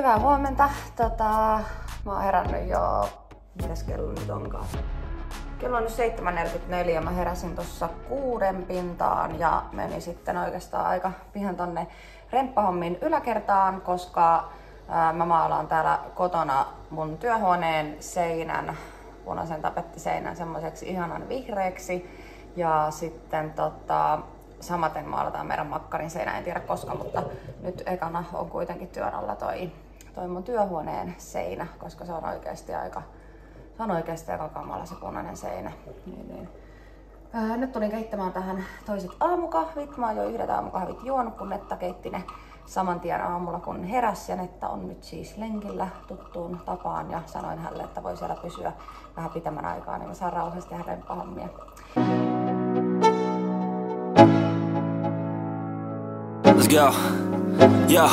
Hyvää huomenta. Mä oon herännyt jo, mitäs kello nyt onkaan? Kello on nyt 7:44. Mä heräsin tuossa 6 pintaan ja menin sitten oikeastaan aika pian tonne remppahommin yläkertaan, koska mä maalaan täällä kotona mun työhuoneen seinän, punaisen tapettiseinän semmoiseksi ihanan vihreäksi. Ja sitten samaten maalataan meidän makkarin seinä, en tiedä koska, mutta nyt ekana on kuitenkin työn alla toi mun työhuoneen seinä, koska se on oikeasti aika kamala se punainen seinä. Niin. Nyt tulin keittämään tähän toiset aamukahvit. Mä oon jo 1 aamukahvit juonut, kun Netta keitti ne saman tien aamulla kun heräs. Ja Netta on nyt siis lenkillä tuttuun tapaan ja sanoin hänelle, että voi siellä pysyä vähän pitemmän aikaa, niin mä saan rauhallisesti tehdä remppahommia. Let's go. Yo,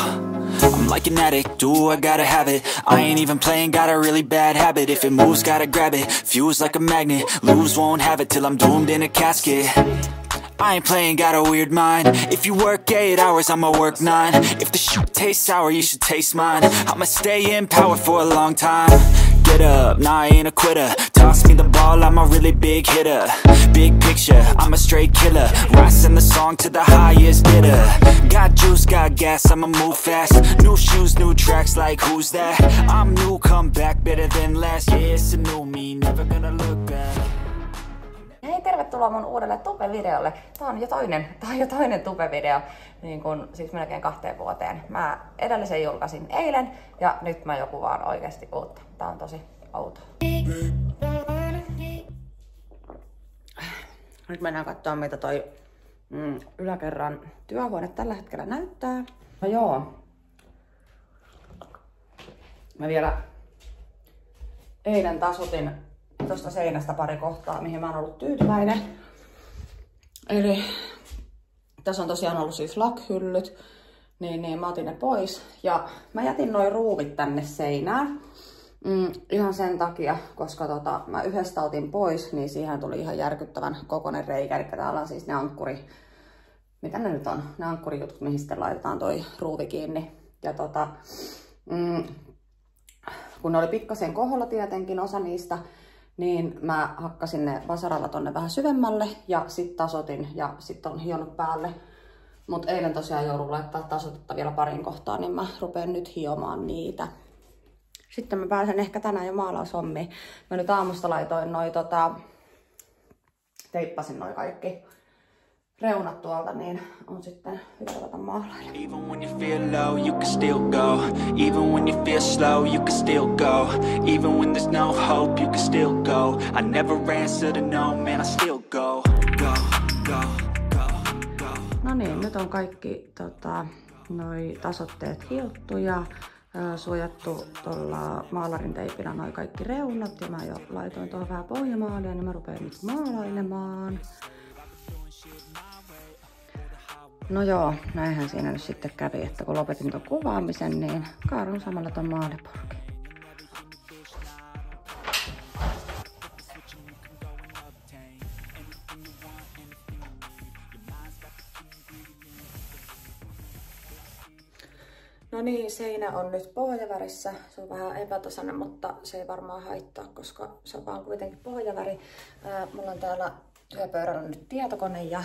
I'm like an addict, do I gotta have it. I ain't even playing, got a really bad habit. If it moves, gotta grab it, fuse like a magnet. Lose, won't have it till I'm doomed in a casket. I ain't playing, got a weird mind. If you work 8 hours, I'ma work 9. If the shoot tastes sour, you should taste mine. I'ma stay in power for a long time. Get up, nah, I ain't a quitter. Toss me the ball, I'm a really big hitter. Big picture, I'm a straight killer. Rising the song to the highest bidder. Got juice, got gas, I'ma move fast. New shoes, new tracks, like who's that? I'm new, come back, better than last. Yeah, it's a new me, never gonna look back. Hei, tervetuloa mun uudelle tubevideolle. Tää on jo toinen tubevideo, niin kun, siis melkein 2 vuoteen. Mä edellisen julkaisin eilen ja nyt mä jo kuvaan oikeasti uutta. Tää on tosi outo. Nyt mennään katsomaan, mitä toi yläkerran työhuone tällä hetkellä näyttää. No joo. Mä vielä eilen tasutin tuosta seinästä pari kohtaa, mihin mä oon ollut tyytyväinen. Eli tässä on tosiaan ollut siis lakhyllyt, niin mä otin ne pois. Ja mä jätin noin ruuvit tänne seinään. Ihan sen takia, koska mä yhdestä otin pois, niin siihen tuli ihan järkyttävän kokoinen reikä. Eli täällä on siis ne mitä ne nyt on? Ne ankkurijutut, mihin sitten laitetaan toi ruuvi kiinni. Ja kun ne oli pikkasen koholla tietenkin osa niistä, niin mä hakkasin ne vasaralla tonne vähän syvemmälle ja sit tasotin ja sit on hionut päälle. Mut eilen tosiaan joudun laittaa tasotetta vielä parin kohtaan, niin mä rupean nyt hiomaan niitä. Sitten mä pääsen ehkä tänään jo maalaushommiin. Mä nyt aamusta laitoin teippasin noi kaikki reunat tuolta, niin on sitten hyvä ruveta maalailemaan. Even when you feel low, you can still go. Even when you feel slow, you can still go. Even when there's no hope, you can still go. I never answer to no, man, I still go. Go, go, go, go. No niin, nyt on kaikki noi tasotteet hiottu ja suojattu tuolla maalarin teipillä noi kaikki reunat. Ja mä jo laitoin tuohon vähän pohjamaalia, niin mä rupean nyt maalailemaan. No joo, näinhän siinä nyt sitten kävi, että kun lopetin ton kuvaamisen, niin kaadoin samalla ton maalipurkin. No niin, seinä on nyt pohjavärissä. Se on vähän epätasainen, mutta se ei varmaan haittaa, koska se on vaan kuitenkin pohjaväri. Mulla on täällä työpöydällä nyt tietokone ja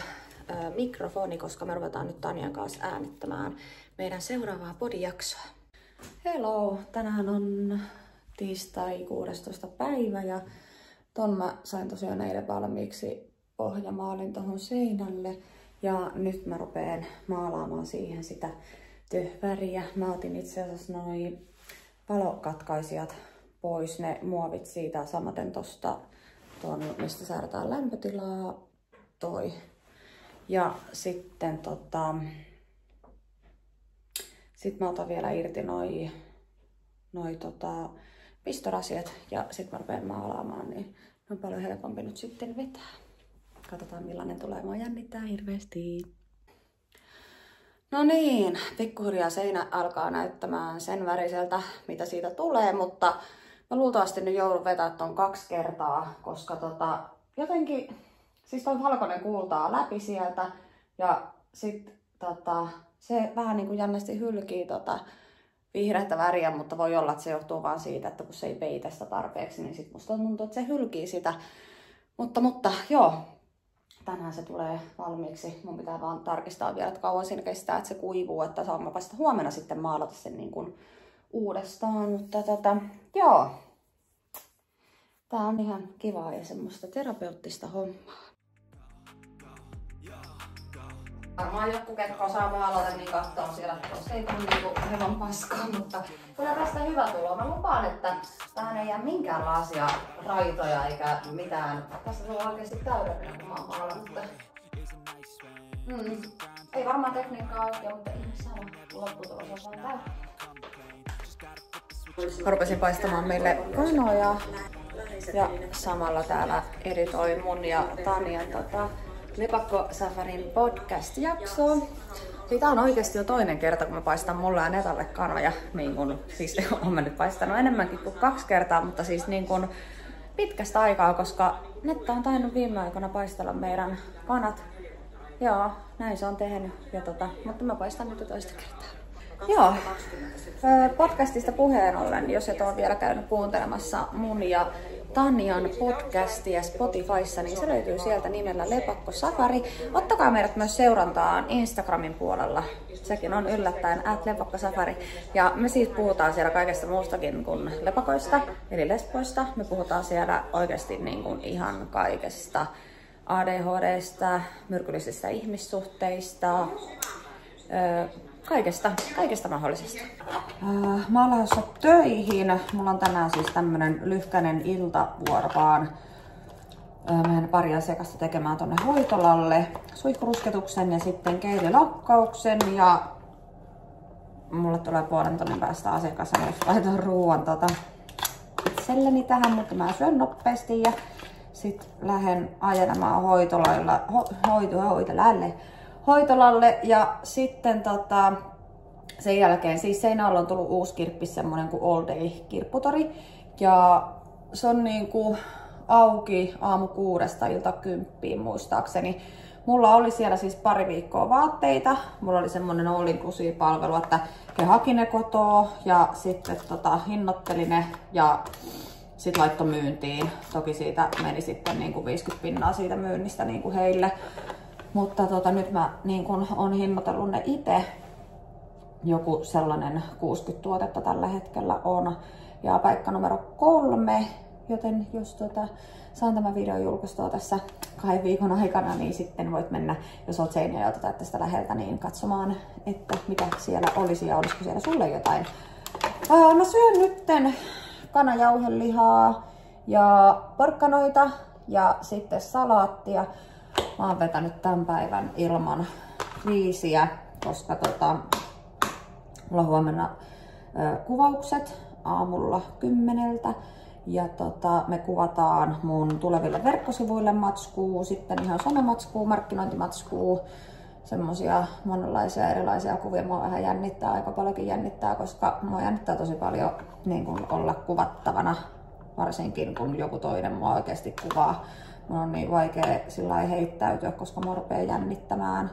mikrofoni, koska me ruvetaan nyt Tanjan kanssa äänittämään meidän seuraavaa podijaksoa. Hello! Tänään on tiistai 16. päivä ja ton mä sain tosiaan eilen valmiiksi pohjamaalin tohon seinälle. Ja nyt mä rupeen maalaamaan siihen sitä väriä. Mä otin itse asiassa noi valokatkaisijat pois, ne muovit siitä, samaten tosta mistä säädetään lämpötilaa, toi. Ja sitten sit mä otan vielä irti noi pistorasiat ja sit mä rupean maalaamaan, niin on paljon helpompi nyt sitten vetää. Katsotaan millainen tulee, mua jännittää hirveästi. No niin, pikkuhiljaa seinä alkaa näyttämään sen väriseltä, mitä siitä tulee, mutta mä luultavasti nyt joudun vetää ton 2 kertaa, koska jotenkin, siis toi valkoinen kuultaa läpi sieltä ja sit se vähän niinku jännästi hylkii vihreätä väriä, mutta voi olla, että se johtuu vaan siitä, että kun se ei peitä sitä tarpeeksi, niin sit musta tuntuu, että se hylkii sitä. Mutta joo, tänään se tulee valmiiksi. Mun pitää vaan tarkistaa vielä, että kauan siinä kestää, että se kuivuu, että saan vasta huomenna sitten maalata sen niin kuin uudestaan. Mutta joo, tää on ihan kivaa ja semmoista terapeuttista hommaa. Varmaan joku, ketkä osaa maalata, niin kattoo siellä, että ei tule niinku hieman paskaa, mutta kyllä tästä hyvä tulo. Mä lupaan, että tähän ei jää minkäänlaisia raitoja eikä mitään. Tästä tulee oikeesti täydellinen, kun mä oon maalannut. Ei varmaan tekniikkaa oikein, mutta ihan sama. Lopputulos on vaan täydellinen. Mä rupesin paistamaan meille kanoja ja samalla täällä editoin mun ja Tanian Lepakko Safarin podcast-jakso. Tää on oikeesti jo toinen kerta, kun mä paistan mulle ja Netalle kanoja. Niin kun, siis oon mä nyt paistanut enemmänkin kuin 2 kertaa, mutta siis niin kun pitkästä aikaa, koska Netta on tainnut viime aikoina paistella meidän kanat. Joo, näin se on tehnyt. Ja mutta mä paistan nyt jo toista kertaa. Joo, podcastista puheen ollen, jos et ole vielä käynyt kuuntelemassa mun ja Tanian podcastia Spotifyssa, niin se löytyy sieltä nimellä Lepakko Safari. Ottakaa meidät myös seurantaan Instagramin puolella. Sekin on yllättäen @lepakkosafari. Ja me siis puhutaan siellä kaikesta muustakin kuin lepakoista, eli lesboista. Me puhutaan siellä oikeasti niin kuin ihan kaikesta. ADHDsta, myrkyllisistä ihmissuhteista, kaikesta mahdollisesta. Mä oon lähdössä töihin. Mulla on tänään siis tämmönen lyhkänen iltavuoro vaan. Meidän pari asiakasta tekemään tonne hoitolalle suihkurusketuksen ja sitten keililakkauksen. Ja mulle tulee 1,5 tunnin päästä asiakas ja jos laitoin ruuan itselleni tähän, mutta mä syön nopeasti ja sit lähden ajelemaan hoitolalle ja sitten sen jälkeen siis Seinäjoella on tullut uusi kirppis, semmonen kuin All Day kirpputori ja se on niinku auki aamu 6 ilta 10 muistaakseni. Mulla oli siellä siis pari viikkoa vaatteita. Mulla oli semmonen all inclusive palvelu, että he haki ne kotoa ja sitten hinnoitteli ne ja sit laittoi myyntiin. Toki siitä meni sitten niinku 50% siitä myynnistä niinku heille. Mutta nyt mä niin kun on hinnoitellut ne itse. Joku sellainen 60 tuotetta tällä hetkellä on. Ja paikka numero 3. Joten jos saan tämän videon julkaistua tässä 2 viikon aikana, niin sitten voit mennä, jos oot Seinäjoelta tai tästä läheltä, niin katsomaan, että mitä siellä olisi ja olisiko siellä sulle jotain. Mä syön nytten kanajauhelihaa ja porkkanoita ja sitten salaattia. Mä oon vetänyt tämän päivän ilman riisiä, koska mulla on huomenna kuvaukset aamulla 10. Ja me kuvataan mun tuleville verkkosivuille matskuu, sitten ihan somematskuu, markkinointimatskuu, semmosia monenlaisia erilaisia kuvia. Mua vähän jännittää, aika paljonkin jännittää, koska mua jännittää tosi paljon niin kun olla kuvattavana, varsinkin kun joku toinen mua oikeasti kuvaa. Mun on niin vaikea sillä lailla heittäytyä, koska mua rupeaa jännittämään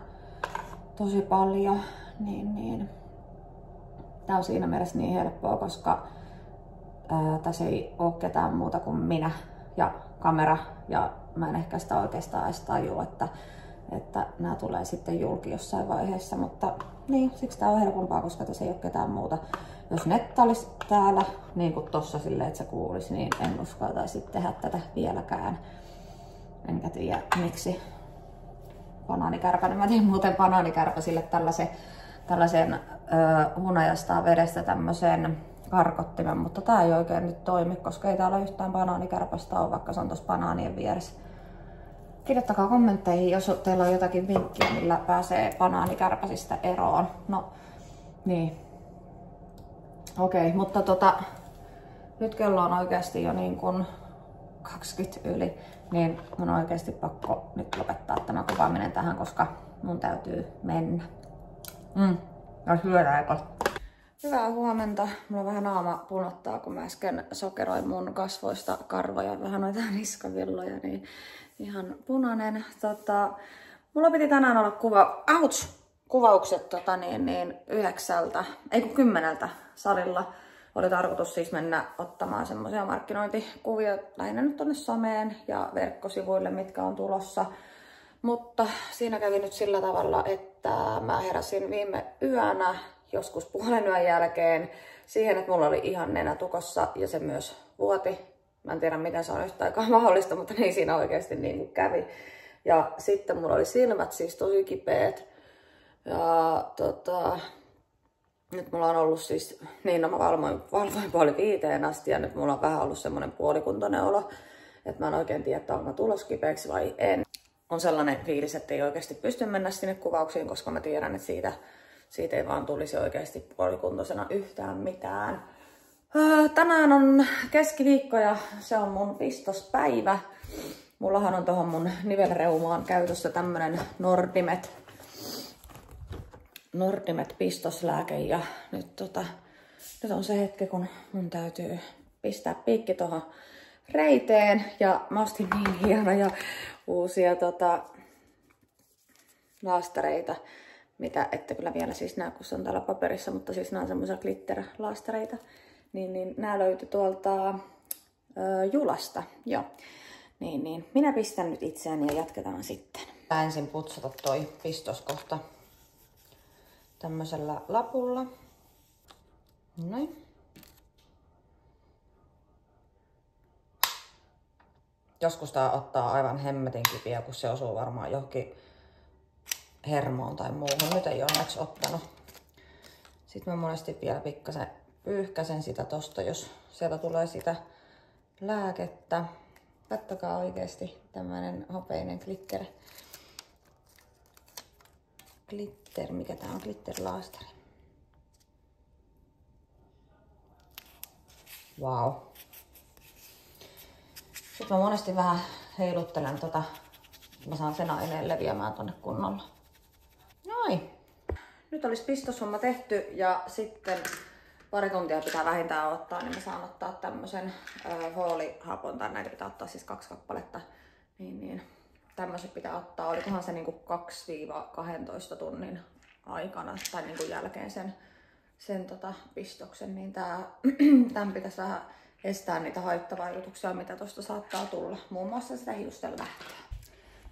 tosi paljon. Niin. Tää on siinä mielessä niin helppoa, koska tässä ei ole ketään muuta kuin minä ja kamera. Ja mä en ehkä sitä oikeastaan edes tajua, että nämä tulee sitten julki jossain vaiheessa. Mutta niin, siksi tää on helpompaa, koska tässä ei ole ketään muuta. Jos Netta olisi täällä, niin kuin tossa silleen, että se kuulisi, niin en uskaltaisi tehdä tätä vieläkään. Enkä tiedä miksi. Banaanikärpä, niin mä tein muuten banaanikärpäsille tällaisen hunajasta vedestä tämmöisen karkottimen, mutta tää ei oikein nyt toimi, koska ei täällä yhtään banaanikärpästä ole, vaikka se on tossa banaanien vieressä. Kirjoittakaa kommentteihin, jos teillä on jotakin vinkkiä, millä pääsee banaanikärpäsistä eroon. No, niin. Okei, mutta nyt kello on oikeasti jo niin kuin 20 yli, niin mun on oikeasti pakko nyt lopettaa tämä kuvaaminen tähän, koska mun täytyy mennä. Hyvää huomenta. Mulla vähän naama punottaa, kun mä äsken sokeroin mun kasvoista karvoja, vähän noita niskavilloja, niin ihan punainen. Mulla piti tänään olla kuva... Ouch! kuvaukset 10 salilla. Oli tarkoitus siis mennä ottamaan semmoisia markkinointikuvia lähinnä nyt tonne someen ja verkkosivuille, mitkä on tulossa. Mutta siinä kävi nyt sillä tavalla, että mä heräsin viime yönä, joskus puolen yön jälkeen, siihen, että mulla oli ihan nenä tukossa ja se myös vuoti. Mä en tiedä, miten se on yhtä aikaa mahdollista, mutta niin siinä oikeasti niin kuin kävi. Ja sitten mulla oli silmät siis tosi kipeät. Ja nyt mulla on ollut siis, mä valvoin 4:30 asti ja nyt mulla on vähän ollut semmonen puolikuntoinen olo, että mä en oikein tiedä, että onko mä tulos kipeäksi vai en. On sellainen fiilis, että ei oikeasti pysty mennä sinne kuvauksiin, koska mä tiedän, että siitä ei vaan tulisi oikeasti puolikuntoisena yhtään mitään. Tänään on keskiviikko ja se on mun pistospäivä. Mullahan on tohon mun nivelreumaan käytössä tämmönen Nordimet pistoslääke ja nyt on se hetki, kun mun täytyy pistää piikki tohon reiteen ja mä ostin niin hienoja uusia laastareita, mitä ette kyllä vielä siis näe, kun se on täällä paperissa, mutta siis nämä on semmoisia glitter-laastareita, niin nämä löytyi tuolta Julasta, joo. Niin, minä pistän nyt itseäni ja jatketaan sitten. Mä ensin putsata toi pistoskohta tämmöisellä lapulla. Noin. Joskus tää ottaa aivan hemmetin kipiä, kun se osuu varmaan johonkin hermoon tai muuhun. Nyt ei onneksi ottanut. Sitten mä monesti vielä pikkasen pyyhkäsen sitä tosta, jos sieltä tulee sitä lääkettä. Kattokaa oikeesti tämmönen hopeinen mikä tää on, glitterlaastari. Wow. Sitten mä monesti vähän heiluttelen mä saan sen aineen leviämään tonne kunnolla. Noin. Nyt olisi pistoshomma tehty ja sitten pari tuntia pitää vähintään ottaa, niin mä saan ottaa tämmösen foolihapon, tai näitä pitää ottaa siis 2 kappaletta. Niin tämmöset pitää ottaa, olikohan se niinku 2-12 tunnin aikana tai niinku jälkeen sen pistoksen, niin tämän pitäisi vähän estää niitä haittavaikutuksia, mitä tosta saattaa tulla. Muun muassa sitä hiustenlähtöä.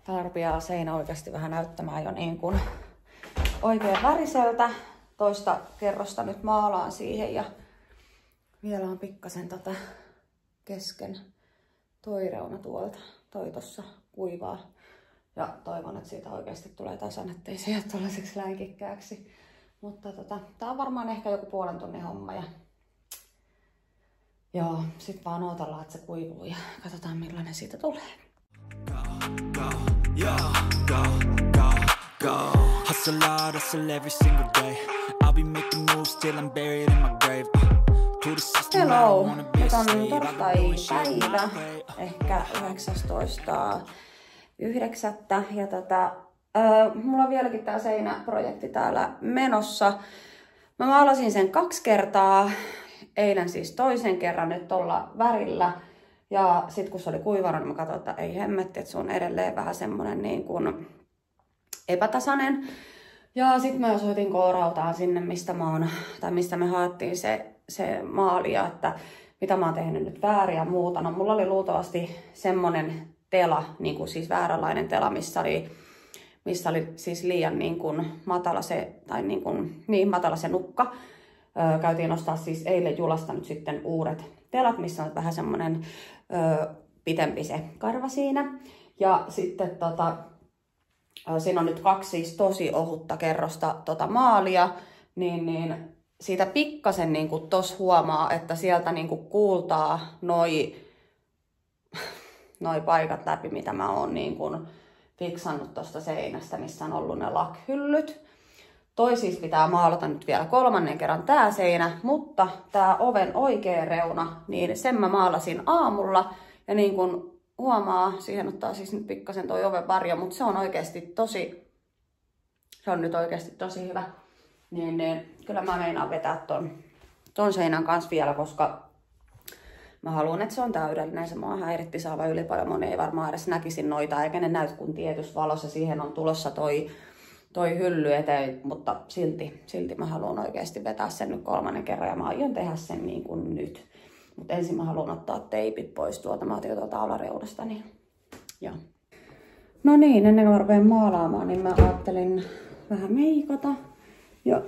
Tää rupeaa seinä oikeasti vähän näyttämään jo niin kuin oikein väriseltä. Toista kerrosta nyt maalaan siihen ja vielä on pikkasen kesken toi reuna tuolta. Toi tossa kuivaa. Ja toivon, että siitä oikeasti tulee tasan, ettei se jää tuollaiseksi läikikkääksi. Mutta tää on varmaan ehkä joku puolen tunnin homma. Ja joo, sit vaan odotellaan, että se kuivuu ja katsotaan millainen siitä tulee. Hustle hard, hustle every single day. I'll be making moves till I'm buried in my grave. Hello, nyt on torstai-päivä, ehkä 19.9. Ja mulla on vieläkin tää seinäprojekti täällä menossa. Mä maalasin sen 2 kertaa, eilen siis toisen kerran nyt tolla värillä. Ja sit kun se oli kuivana, niin mä katsoin, että ei hemmetti, että se on edelleen vähän semmonen niin kuin epätasainen. Ja sit mä soitin K-rautaan sinne, mistä me haettiin se maalia, että mitä mä oon tehnyt nyt väärin ja muuta. No mulla oli luultavasti semmonen tela, niin kuin siis vääränlainen tela, missä oli siis liian niin kuin matala se, tai niin matala se nukka. Käytiin ostaa siis eilen Julasta nyt sitten uudet telat, missä on vähän semmonen pitempi se karva siinä. Ja sitten siinä on nyt 2 siis tosi ohutta kerrosta maalia, niin siitä pikkasen niin kuin tos huomaa, että sieltä niin kuin kuultaa noi paikat läpi, mitä mä oon niin kuin fiksannut tosta seinästä, missä on ollut ne lakhyllyt. Toi siis pitää maalata nyt vielä 3. kerran tää seinä, mutta tää oven oikea reuna, niin sen mä maalasin aamulla. Ja niin kuin huomaa, siihen ottaa siis nyt pikkasen toi oven varjo, mutta se on nyt oikeasti tosi hyvä. Niin kyllä mä meinaan vetää ton seinän kanssa vielä, koska mä haluan, että se on täydellinen. Se mua häiritti saava yli paljon. Moni ei varmaan edes näkisi noita, eikä ne näy kun tietyssä valossa. Siihen on tulossa toi hylly eteen, mutta silti mä haluan oikeasti vetää sen nyt 3. kerran ja mä aion tehdä sen niin kuin nyt. Mutta ensin mä haluan ottaa teipit pois tuolta, mä otin tuolta alareunasta, niin joo. No niin, ennen kuin mä rupean maalaamaan, niin mä ajattelin vähän meikata. Ja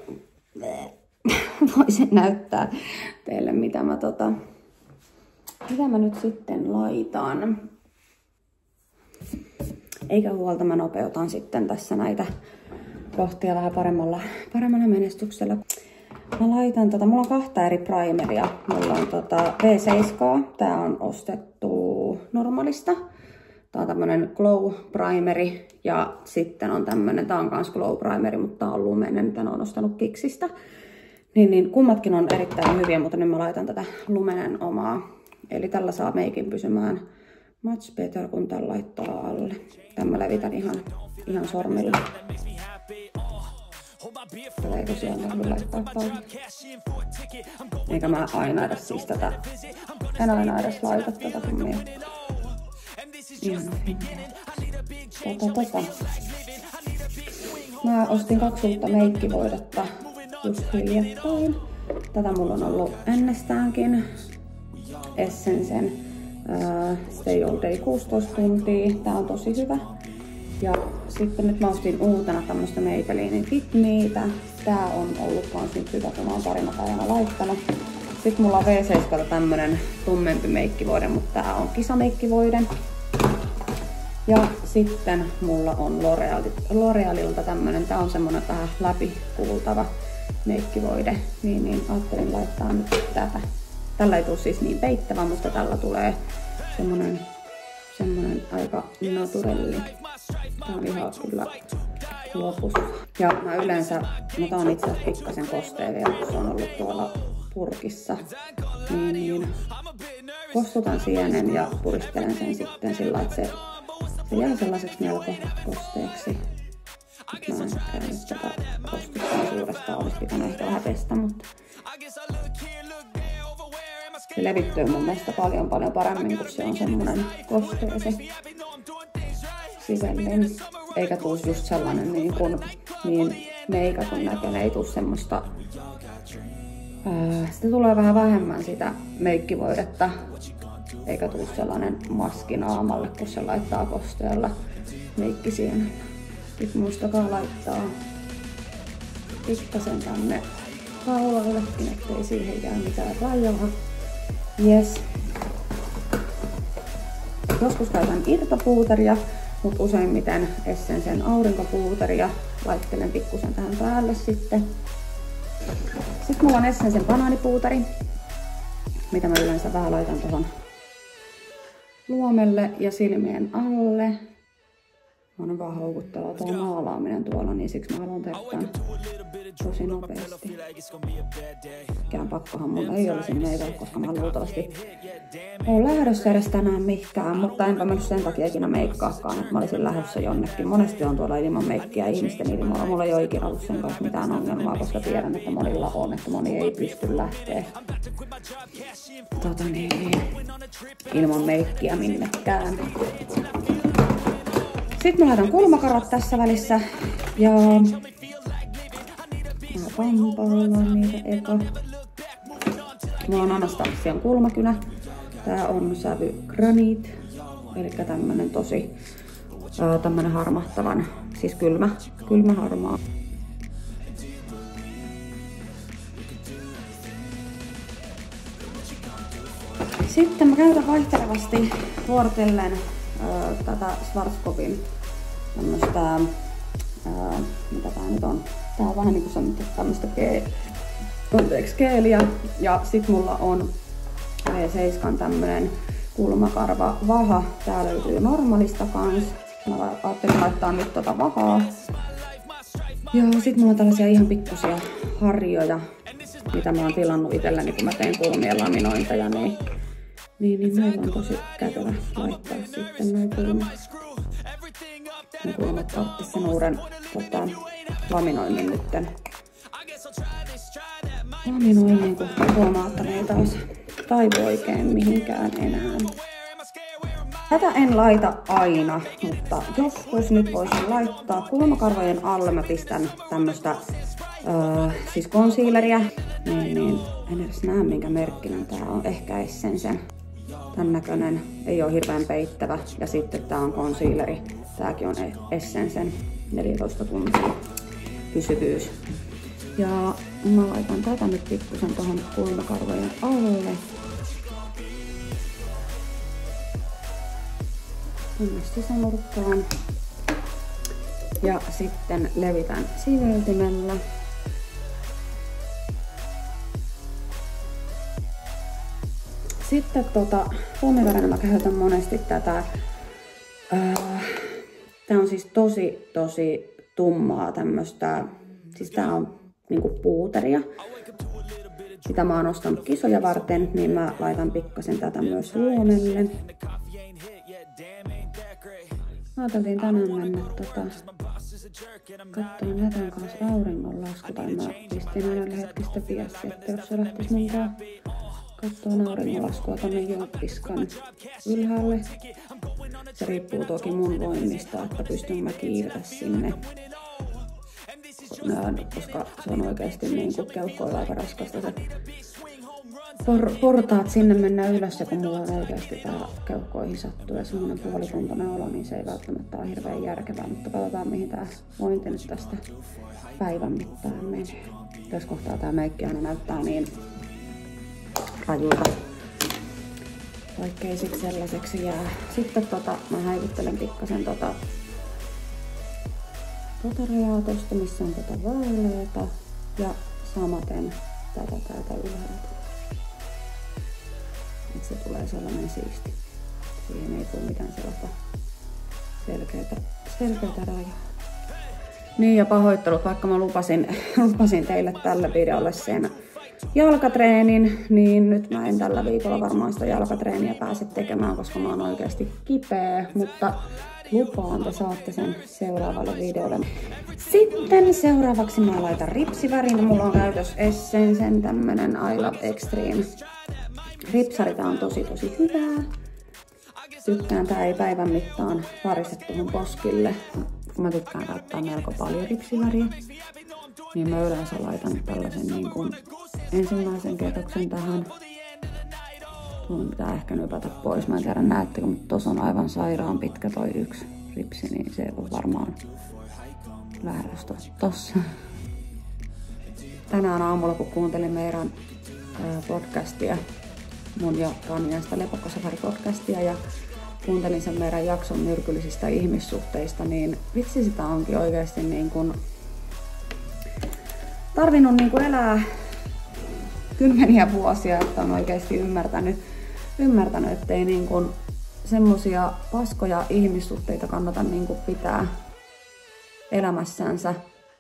voisin näyttää teille, mitä mä nyt sitten laitan. Eikä huolta, mä nopeutan sitten tässä näitä kohtia vähän paremmalla menestyksellä. Mä laitan mulla on 2 eri primeria. Mulla on V7, tää on ostettu Normalista. Tää on tämmönen glow primeri ja sitten on tämmönen, tää on kans glow primeri, mutta tää on lumenen, tän on ostanut Kiksistä. Niin kummatkin on erittäin hyviä, mutta nyt mä laitan tätä lumenen omaa. Eli tällä saa meikin pysymään much better, kun tällä laittaa alle. Tän mä levitän ihan sormilla. Tuleeko sieltä kyllä laittaa paljon? Eikä mä aina edes siis tätä. En aina edes laita tätä kun mie. Ihan Mä ostin 2 uutta meikkivoidetta just hiljattain. Tätä mulla on ollut ennestäänkin. Essencen Stay All Day 16 tuntia. Tää on tosi hyvä. Ja sitten nyt mä ostin uutena tämmöstä Maybellinin Fit Meitä. Tää on ollut kans nyt hyvä, kun mä oon parina päivänä laittanut. Sitten mulla on V7 tämmönen tummempi meikkivoide, mutta tää on kisameikkivoide. Ja sitten mulla on L'Orealilta tämmönen, tää on semmonen vähän läpikuultava meikkivoide. Niin ajattelin laittaa nyt tätä. Tällä ei tule siis niin peittävä, mutta tällä tulee semmonen aika naturelli. Tää on ihan kyllä lopussa. Ja mä yleensä, tää on itse asiassa pikkasen kostea vielä, kun se on ollut tuolla purkissa. Niin kostutan sienen ja puristelen sen sitten sillä, että se jää sellaiseksi melko kosteeksi. Nyt mä en käynyt tätä kostuttaisuudesta, olisi pitänyt ehkä vähän pestä, mutta se levittyy mun mielestä paljon paremmin, kun se on semmonen kostea se sivellin. Eikä tuu just sellainen niin meikatun näköinen, ei tuu semmoista. Sitten tulee vähän vähemmän sitä meikkivoidetta. Eikä tuu sellainen maski naamalle, kun se laittaa kosteella meikkisienellä. Nyt muistakaa laittaa pikkasen tänne kaulallekin, ettei siihen jää mitään rajaa. Yes. Joskus käytän irtopuuteria, mutta useimmiten Essencen aurinkopuuteria. Laittelen pikkusen tähän päälle sitten. Sitten mulla on Essencen banaanipuuteri, mitä mä yleensä vähän laitan tuohon luomelle ja silmien alle. On vaan houkuttelua tuo maalaaminen tuolla, niin siksi mä haluan tehdä tämän tosi nopeasti. Mikään pakkohan mun ei olisi meitä, koska mä luultavasti oon lähdössä edes tänään mihinkään, mutta enpä mennyt sen takia ikinä meikkaakaan, että mä olisin lähdössä jonnekin. Monesti on tuolla ilman meikkiä ihmisten ilmoilla. Mulla ei ole ikinä ollut sen kanssa mitään ongelmaa, koska tiedän, että monilla on, että moni ei pysty lähteä ilman meikkiä minnekään. Sitten mä laitan kulmakarat tässä välissä ja mä pampailaan niitä eka. Mulla on Anastasian kulmakynä. Tää on sävy Granite, eli tämmönen tosi tämmönen harmahtavan, siis kylmä harmaa. Sitten mä käytän vaihtelevasti vuorotellen tätä Schwarzkopfin tämmöstä, mitä tää nyt on? Tää on vähän niinku tämmöstä geeliä. Ja sit mulla on V7 tämmönen kulmakarva vaha. Tää löytyy Normalista kans. Mä ajattelin laittaa nyt tota vahaa. Ja sit mulla on tällaisia ihan pikkusia harjoja, mitä mä oon tilannut itselleni, kun mä teen kulmien laminointeja, niin meillä on tosi kätevä laittaa sitten noin kulmat. Mä kulmat tarvitsis sen uuden laminoinnin nytten. Laminoinnin, kun huomaa, että ne ei taas taivu oikein mihinkään enää. Tätä en laita aina, mutta joskus nyt voisin laittaa kulmakarvojen alle. Mä pistän tämmöstä siis concealeria. Niin, en edes näe minkä merkkinen tää on. Ehkä Essensen. Tän näköinen. Ei oo hirveän peittävä. Ja sitten tää on concealeri. Tääkin on Essensen 14 tuntia pysyvyys. Ja mä laitan tätä nyt pikkusen tohon kulmakarvojen alle. Tänne sisänurkkaan. Ja sitten levitän siveltimellä. Sitten puomiväränä mä käytän monesti tätä. Tää on siis tosi tummaa tämmöstä. Siis tää on niinku puuteria. Sitä mä oon ostanut kisoja varten, niin mä laitan pikkasen tätä myös luomelle. Ajateltiin tänään mennä katsomaan Netan kanssa auringonlasku, tai mä pistin aina hetkistä viestiä, että jos se lähtis mukaan katsomaan auringonlaskua tonne Jouppiskan ylhäälle. Se riippuu toki mun voimista, että pystyn mä kiirtä sinne, koska se on oikeesti niinku keuhkoilla aika raskasta se portaat sinne mennä ylös, ja kun mulla on oikeasti tää keuhkoihin sattuu ja semmonen puolituntoinen olo, niin se ei välttämättä ole hirveän järkevää, mutta katsotaan mihin tää vointi nyt tästä päivän mittaan menee. Tässä kohtaa tää meikki aina näyttää niin rajulta, vaikkei sit sellaiseksi jää. Sitten mä häivyttelen pikkasen tota rajaa tosta, missä on vaaleeta, ja samaten tätä täältä ylhäältä. Että se tulee sellainen siisti. Siihen ei tule mitään sellaista selkeätä rajaa. Niin, ja pahoittelut, vaikka mä lupasin teille tällä videolle sen jalkatreenin, niin nyt mä en tällä viikolla varmaan sitä jalkatreeniä pääse tekemään, koska mä oon oikeasti kipeä, mutta lupaan, te saatte sen seuraavalle videolle. Sitten seuraavaksi mä laitan ripsivärin. Mulla on käytössä Essensen tämmönen I Love Extreme ripsari. Tää on tosi hyvää. Tykkään, tää ei päivän mittaan varise tuohon poskille. Mä tykkään käyttää melko paljon ripsiväriä, niin mä yleensä laitan tällaisen niin kuin ensimmäisen kerroksen tähän. Tuon pitää ehkä nypätä pois. Mä en tiedä näettekö, mutta tossa on aivan sairaan pitkä toi yksi ripsi, niin se on varmaan väärästä tossa. Tänään aamulla, kun kuuntelin meidän podcastia, mun ja Tanjan sitä Lepokkosafari-podcastia, ja kuuntelin sen meidän jakson myrkyllisistä ihmissuhteista, niin vitsi sitä onkin oikeesti niin kun tarvinnut niin kun elää kymmeniä vuosia, että on oikeesti ymmärtänyt, ettei niin kun semmosia paskoja ihmissuhteita kannata niin kun pitää elämässänsä,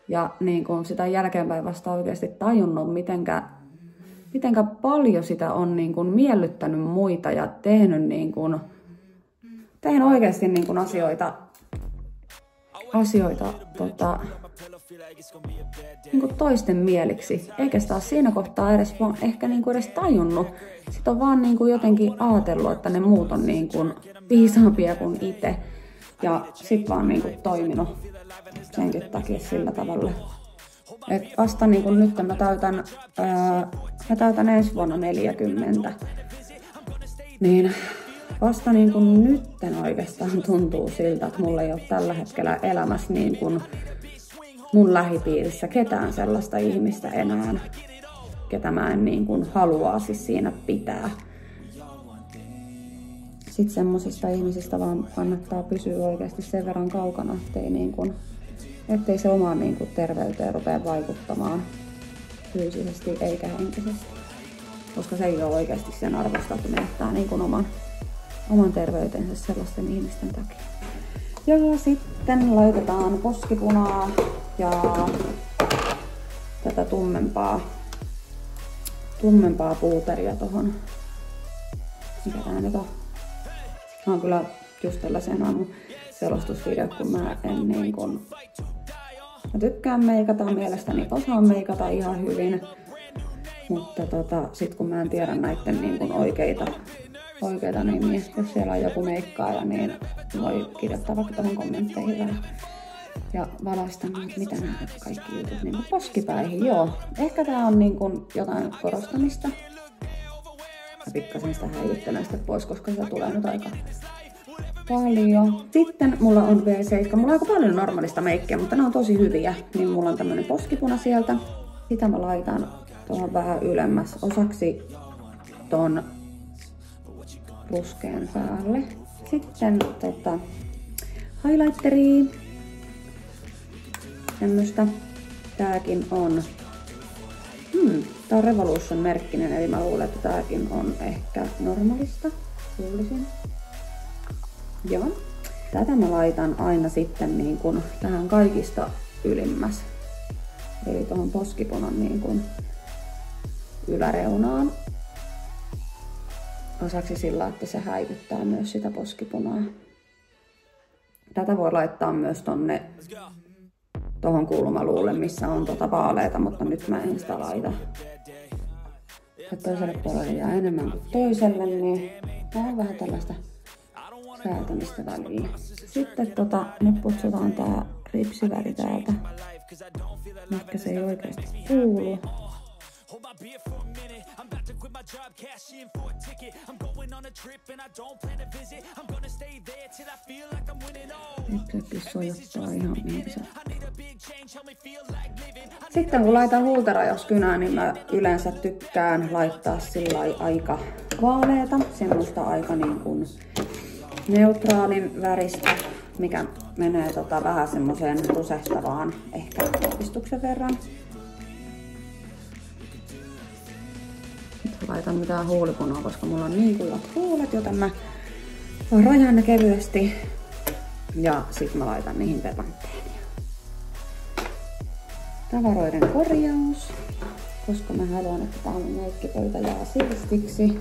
ja niin kun sitä jälkeenpäin vasta oikeesti tajunnut, mitenkä paljon sitä on niin kun miellyttänyt muita ja tehnyt oikeesti niin kun asioita niin kuin toisten mieliksi, eikä sitä ole siinä kohtaa edes ehkä niin kuin edes tajunnut. Sitten on vaan niin kuin jotenkin ajatellut, että ne muut on niin kuin viisaampia kuin itse, ja sit vaan niin kuin toiminut senkin takia sillä tavalla. Et vasta niin kuin nyt mä täytän ensi vuonna 40, niin vasta niin kuin nytten oikeastaan tuntuu siltä, että mulla ei ole tällä hetkellä elämässä niin kuin mun lähipiirissä ketään sellaista ihmistä enää, ketä mä en niin kuin haluaisi siinä pitää. Sitten semmosista ihmisistä vaan kannattaa pysyä oikeasti sen verran kaukana, ettei se omaan niin kuin terveyteen rupea vaikuttamaan fyysisesti eikä henkisesti. Koska se ei ole oikeasti sen arvosta, että menettää niin kuin oman terveytensä sellaisten ihmisten takia. Ja sitten laitetaan poskipunaa ja tätä tummempaa puuteria tohon. Mikä tää nyt on? Mä oon kyllä just tällaisen aamun selostusvideo, kun mä en niin kun... Mä tykkään meikata, mielestäni osaan meikata ihan hyvin. Mutta sit kun mä en tiedä näitten niin kun oikeita nimiä. Jos siellä on joku meikkaaja, niin voi kirjoittaa vaikka tuohon kommentteihin vähän. Ja valaista, mitä nämä kaikki jutut niin poskipäihin. Joo, ehkä tää on niin kuin jotain korostamista. Mä pikkasen sitä häivyttelen sitä pois, koska sitä tulee nyt aika paljon. Sitten mulla on V7. Mulla on aika paljon normaalista meikkiä, mutta ne on tosi hyviä. Niin mulla on tämmönen poskipuna sieltä. Sitä mä laitan tuohon vähän ylemmäs osaksi ton ruskean päälle. Sitten highlighteria. Tämmöstä. Tääkin on tää on Revolution merkkinen, eli mä luulen, että tääkin on ehkä normaalista. Luulisin. Joo. Tätä mä laitan aina sitten niin kun tähän kaikista ylimmäs. Eli tuohon poskipunan niin kun yläreunaan. Osaksi sillä, että se häivyttää myös sitä poskipunaa. Tätä voi laittaa myös tohon kulmaluulle, missä on vaaleita, mutta nyt mä en sitä laita. Ja toiselle puolelle jää enemmän kuin toiselle, niin tää on vähän tällaista säätämistä väliin. Sitten nyt putsutaan tää ripsiväri täältä. Ehkä se ei oikeasti kuulu. Nyt se sojottaa ihan mihin se. Sitten kun laitan huulterajoskynää, niin mä yleensä tykkään laittaa sillai aika vaaleeta, semmoista aika niin kuin neutraalin väristä, mikä menee vähän semmoseen rusehtavaan ehkä pistuksen verran. Nyt laitan mitään huulipunaa, koska mulla on niin kuivat huulet, joten mä rajan ne kevyesti ja sit mä laitan niihin pepantteenia. Tavaroiden korjaus, koska mä haluan, että tää mun meikkipöytä jää siistiksi.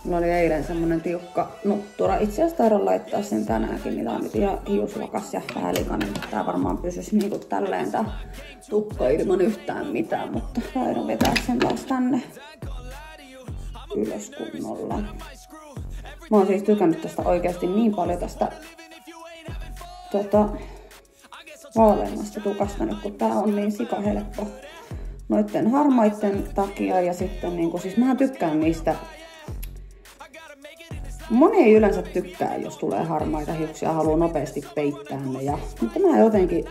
Mulla oli eilen semmonen tiukka nuttura. Itse asiassa taidan laittaa sen tänäänkin, mitä on nyt ihan hiusvakas ja päälikainen. Tää varmaan pysyisi niinku tälleen tää tukka ilman yhtään mitään, mutta taidan vetää sen taas tänne ylös kunnolla. Mä oon siis tykännyt tästä oikeasti niin paljon tästä vaaleammasta tukasta nyt, kun tää on niin sikahelppo noitten harmaitten takia ja sitten niinku, siis mä tykkään niistä. Moni ei yleensä tykkää, jos tulee harmaita hiuksia ja haluaa nopeasti peittää ne. Mutta mä jotenkin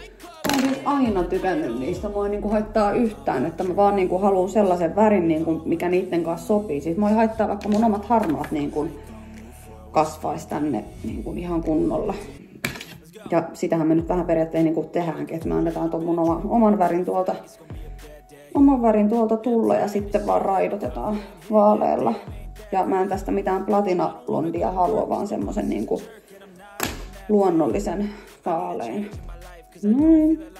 olen aina tykännyt niistä. Mua ei haittaa yhtään, että mä vaan haluan sellaisen värin, mikä niiden kanssa sopii. Siis mua ei haittaa, vaikka mun omat harmaat kasvaisi tänne ihan kunnolla. Ja sitähän me nyt vähän periaatteessa tehdäänkin, että me annetaan tuon mun oman värin tuolta tulla ja sitten vaan raidotetaan vaaleella. Ja mä en tästä mitään platinablondia halua, vaan semmosen luonnollisen vaalein. Noin.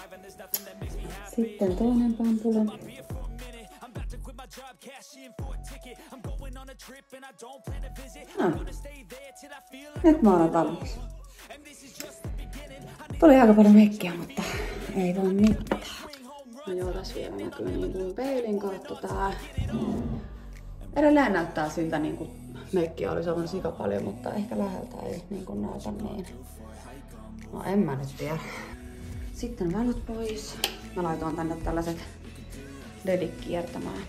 Sitten toinen pampule. Nyt mä olen valmis. Tuli aika paljon meikkiä, mutta ei voi mitään. No joo, tässä vielä näkyy niin kuin peilin kautta tää. Edelleen näyttää siltä niin kuin meikkiä olisi ollut sika paljon, mutta ehkä läheltä ei niin kuin näytä niin. No en mä nyt tiedä. Sitten valot pois. Mä laitoin tänne tällaiset ledit kiertämään.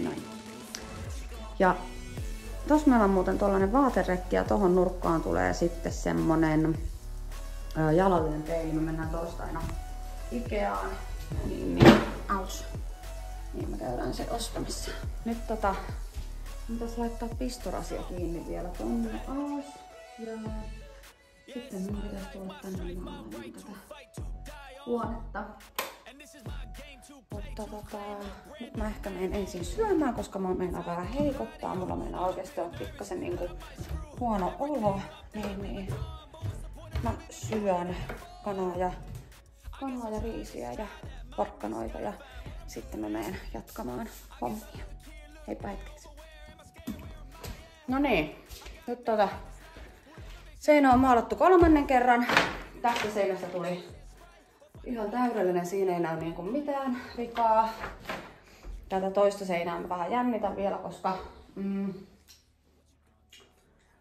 Noin. Ja tossa meillä on muuten tollanen vaaterekki ja tohon nurkkaan tulee sitten semmonen jalallinen peili. Me mennään torstaina Ikeaan. Niin, aus. Niin me käydään se ostamassa. Nyt pitäisi laittaa pistorasia kiinni vielä tonne alas. Ja sitten mun pitäisi tulla tänne maailmaan tätä huonetta. Mutta nyt mä ehkä menen ensin syömään, koska mä meinaan vähän heikottaa. Mulla meinaa oikeesti on pikkasen niinku huono olo. Niin mä syön kanaa ja riisiä ja porkkanoita ja sitten mä menen jatkamaan hommia. Heippa hetkeksi. No niin, nyt seinä on maalattu 3. kerran. Tästä seinästä tuli ihan täydellinen, siinä ei näy niinku mitään vikaa. Tätä toista seinää mä vähän jännitän vielä, koska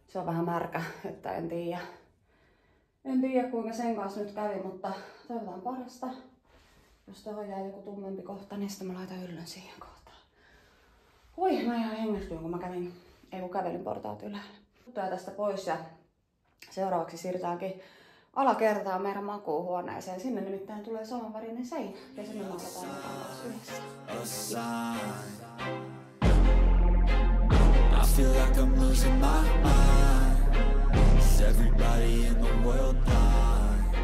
se on vähän märkä, että en tiedä kuinka sen kanssa nyt kävi, mutta toivotaan parasta. Jos tuohon jää joku tummempi kohta, niin sitten mä laitan yllön siihen kohtaan. Hui, mä ihan hengästyin, kun kävelin portaat ylhäällä. Tuttuja tästä pois ja seuraavaksi siirrytäänkin alakertaan meidän makuuhuoneeseen. Sinne nimittäin tulee samanvärinen seinä ja sinne maalataan yhdessä. I feel like I'm losing my mind. Is everybody in the world blind?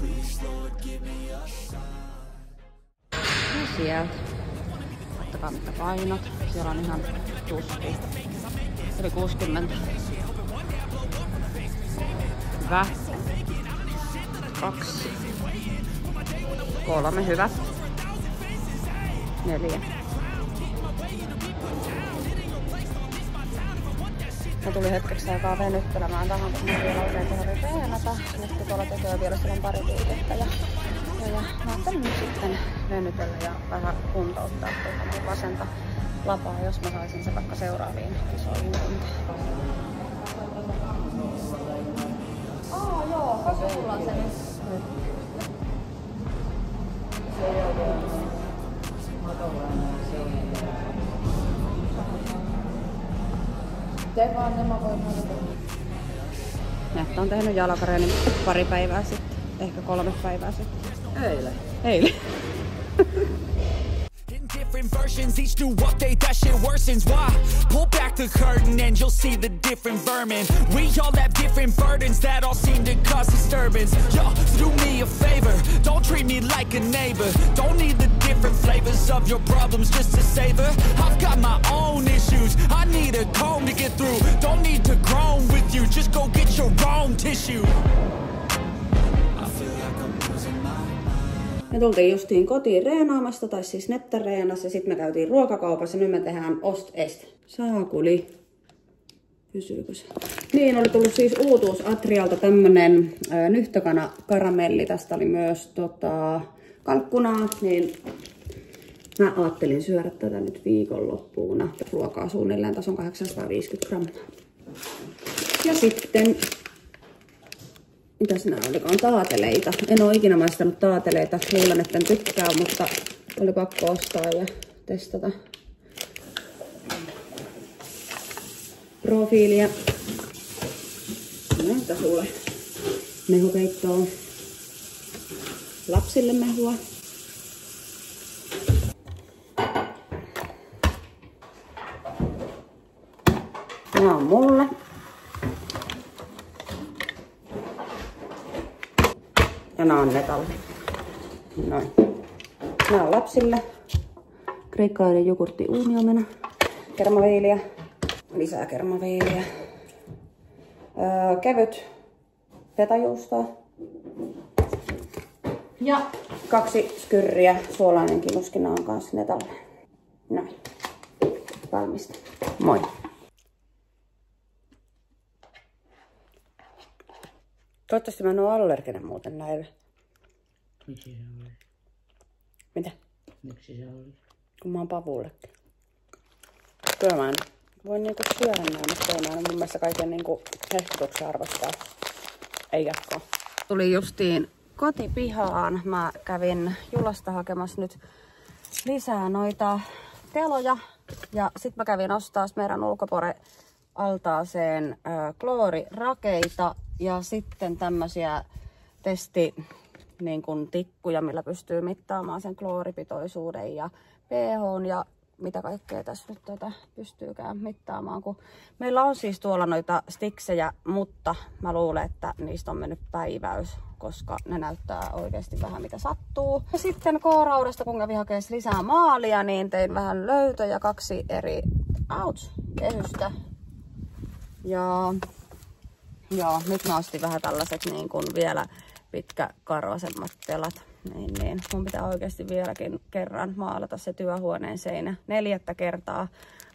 Please Lord give me a sign. Ja sieltä. Ottakaa mitkä painot. Siellä on ihan tusku. Eli 60. Hyvä. 2. 3. Hyvä. 4. Mä tulin hetkeksi aikaa venyttelemään tähän, kun mä vielä oikein tehdä treenata. Nyt tuolla tekee vielä silloin pari liikettä. Ja mä ajattelin nyt sitten venytellä ja vähän kuntouttaa tuota mun vasenta lapaa, jos mä saisin se vaikka seuraaviin kisoihin kuntoon. Joo, koska sulla on se nyt? Se ei ole vielä matolainen, se on. Tee vaan, ne mä voin tehdä. Netta on tehnyt jalkareenin pari päivää sitten, ehkä 3 päivää sitten. Eilen. Different versions, each new update, that shit worsens. Why? Pull back the curtain and you'll see the different vermin. We all have different burdens that all seem to cause disturbance. Yo, do me a favor, don't treat me like a neighbor. Don't need the different flavors of your problems just to savor. I've got my own issues, I need a comb to get through. Don't need to groan with you, just go get your own tissue. Me tultiin justiin kotiin reenaamasta, tai siis Netta reenasi, ja sitten me käytiin ruokakaupassa, nyt me tehdään ost-est. Saakuli. Pysyykö se? Niin, oli tullut siis uutuus Atrialta tämmönen nyhtökana karamelli. Tästä oli myös kalkkunaa, niin mä ajattelin syödä tätä nyt viikonloppuuna. Ruokaa suunnilleen, tässä on 850 grammaa. Ja sitten mitäs nää olikaan? Taateleita. En oo ikinä maistanut taateleita. Luulen, että en tykkää, mutta oli pakko ostaa ja testata. Profiilia. Näytä sulle. Mehukeittoa. Lapsille mehua. Nää on mulle. Ja nää on Netalle. Noin. Nää on lapsille. Kreikkalainen jogurtti uuniomena. Kermaviiliä. Lisää kermaviiliä. Kevyt fetajuustoa. Ja 2 skyrriä. Suolainen kinuskina on kanssa Netalle. Noin. Valmista. Moi. Toivottavasti mä en oo allerginen muuten näille. Miksi se oli? Mitä? Miksi se oli? Kun mä oon pavullekin. Kyllä mä en voi niinku syödä näin, mutta mä en mun mielestä kaiken niinku hehkutuksen arvostaa. Ei jatkoa. Tuli justiin kotipihaan. Mä kävin Julasta hakemassa nyt lisää noita teloja. Ja sit mä kävin ostaa meidän ulkopore-altaaseen kloorirakeita. Ja sitten tämmösiä niin kuin tikkuja, millä pystyy mittaamaan sen klooripitoisuuden ja pH ja mitä kaikkea tässä nyt pystyykään mittaamaan. Kun meillä on siis tuolla noita stiksejä, mutta mä luulen, että niistä on mennyt päiväys, koska ne näyttää oikeasti vähän mitä sattuu. Ja sitten K-raudasta, kun kävin hakemaan lisää maalia, niin tein vähän löytöjä, 2 eri kehystä. Ja nyt mä ostin vähän tällaiset niin kuin vielä pitkäkarvasemmat telat. Niin. Mun pitää oikeasti vieläkin kerran maalata se työhuoneen seinä 4. kertaa.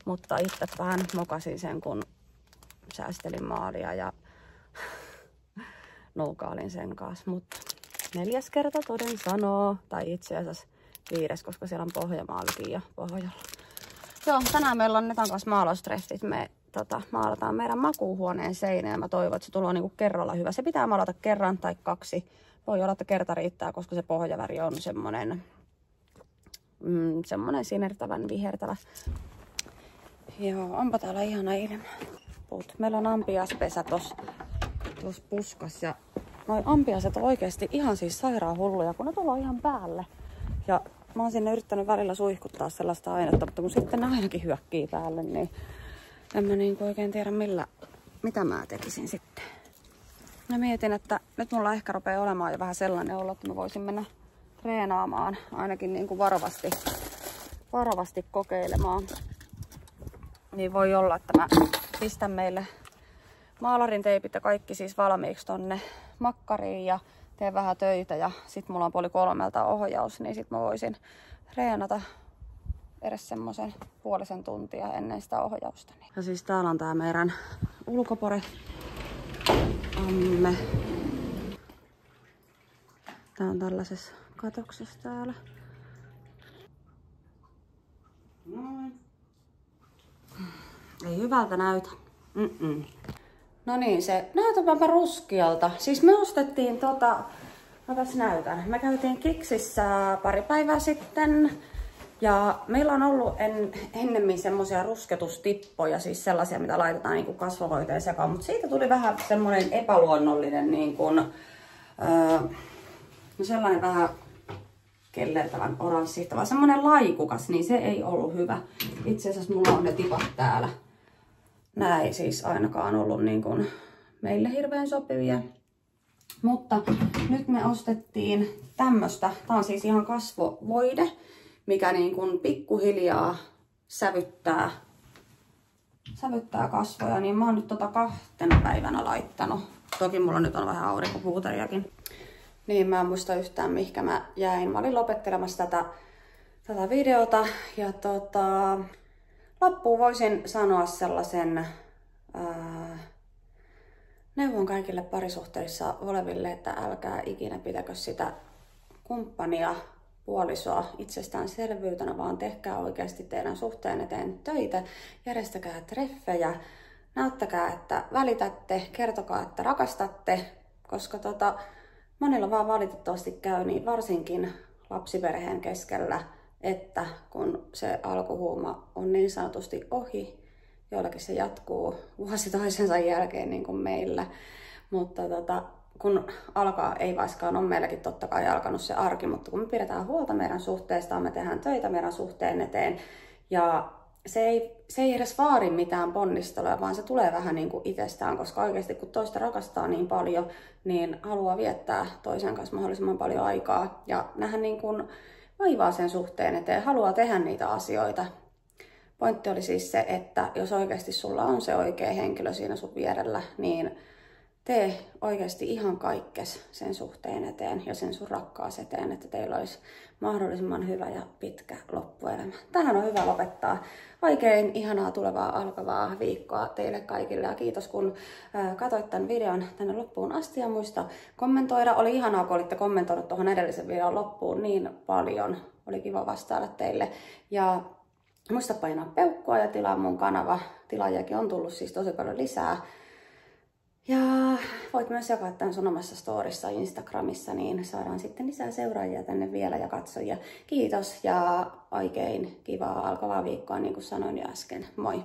Mutta itse vähän mokasin sen, kun säästelin maalia ja nuukailin sen kanssa. Mutta 4. kerta toden sanoo. Tai itse asiassa 5, koska siellä on Pohjanmaallakin ja Pohjola. Joo, tänään meillä on Netan kanssa maalaustreffit. Me maalataan meidän makuuhuoneen seinä ja mä toivon, että se tulee niinku kerralla hyvä. Se pitää maalata kerran tai 2. Voi olla, että kerta riittää, koska se pohjaväri on semmonen sinertävän vihertävä. Joo, onpa täällä ihana ilma. Meillä on ampiaspesä tossa puskas ja noi ampiaset on oikeesti ihan siis sairaan hulluja, kun ne tulee ihan päälle. Ja mä oon sinne yrittänyt välillä suihkuttaa sellaista ainetta, mutta kun sitten ne ainakin hyökkii päälle, niin en mä niinku oikein tiedä mitä mä tekisin sitten. Mä mietin, että nyt mulla ehkä rupeaa olemaan jo vähän sellainen olo, että mä voisin mennä treenaamaan, ainakin niinku varovasti kokeilemaan. Niin voi olla, että mä pistän meille maalarin teipit ja kaikki siis valmiiksi tonne makkariin ja teen vähän töitä ja sit mulla on 2:30 ohjaus, niin sit mä voisin treenata edes semmosen puolisen tuntia ennen sitä ohjausta. Ja siis täällä on tää meidän ulkopore amme. Tää on tällaisessa katoksessa täällä. Ei hyvältä näytä. No niin, se näytäpäpä ruskealta. Siis me ostettiin mäpäs näytän. Me käytiin Kiksissä pari päivää sitten. Ja meillä on ollut ennemmin semmosia rusketustippoja, siis sellaisia, mitä laitetaan niinku kasvohoiteen sekaan. Mutta siitä tuli vähän semmonen epäluonnollinen, sellainen vähän kellertävän oranssihtava, semmonen laikukas, niin se ei ollut hyvä. Itse asiassa mulla on ne tipat täällä. Nää ei siis ainakaan ollut niin kuin meille hirveän sopivia. Mutta nyt me ostettiin tämmöstä. Tää on siis ihan kasvovoide, mikä niin kuin pikkuhiljaa sävyttää kasvoja. Niin mä oon nyt 2 päivänä laittanut. Toki mulla nyt on vähän aurinkopuuteriakin. Niin mä en muista yhtään mihinkä mä jäin. Mä olin lopettelemassa tätä videota. Ja loppuun voisin sanoa sellaisen neuvon kaikille parisuhteissa oleville, että älkää ikinä pitäkö sitä kumppania, puolisoa itsestäänselvyytenä, vaan tehkää oikeasti teidän suhteen eteen töitä, järjestäkää treffejä, näyttäkää, että välitätte, kertokaa, että rakastatte, koska monilla vaan valitettavasti käy niin varsinkin lapsiperheen keskellä, että kun se alkuhuuma on niin sanotusti ohi, joillakin se jatkuu vuosi toisensa jälkeen niin kuin meillä, mutta kun alkaa, ei vaiskaan ole meilläkin totta kai alkanut se arki, mutta kun me pidetään huolta meidän suhteesta, me tehdään töitä meidän suhteen eteen ja se ei edes vaadi mitään ponnistelua, vaan se tulee vähän niin kuin itsestään, koska oikeasti kun toista rakastaa niin paljon, niin haluaa viettää toisen kanssa mahdollisimman paljon aikaa ja nähdä niin kuin vaivaa sen suhteen eteen, haluaa tehdä niitä asioita. Pointti oli siis se, että jos oikeasti sulla on se oikea henkilö siinä sun vierellä, niin tee oikeasti ihan kaikkes sen suhteen eteen ja sen sun rakkaas eteen, että teillä olisi mahdollisimman hyvä ja pitkä loppuelämä. Tähän on hyvä lopettaa. Oikein ihanaa tulevaa alkavaa viikkoa teille kaikille ja kiitos kun katsoit tämän videon tänne loppuun asti ja muista kommentoida. Oli ihanaa kun olitte kommentoinut tuohon edellisen videon loppuun niin paljon. Oli kiva vastailla teille ja muista painaa peukkua ja tilaa mun kanava. Tilaajakin on tullut siis tosi paljon lisää. Ja voit myös jakaa tämän sun omassa storissa Instagramissa, niin saadaan sitten lisää seuraajia tänne vielä ja katsojia. Kiitos ja oikein kivaa alkavaa viikkoa, niin kuin sanoin jo äsken. Moi!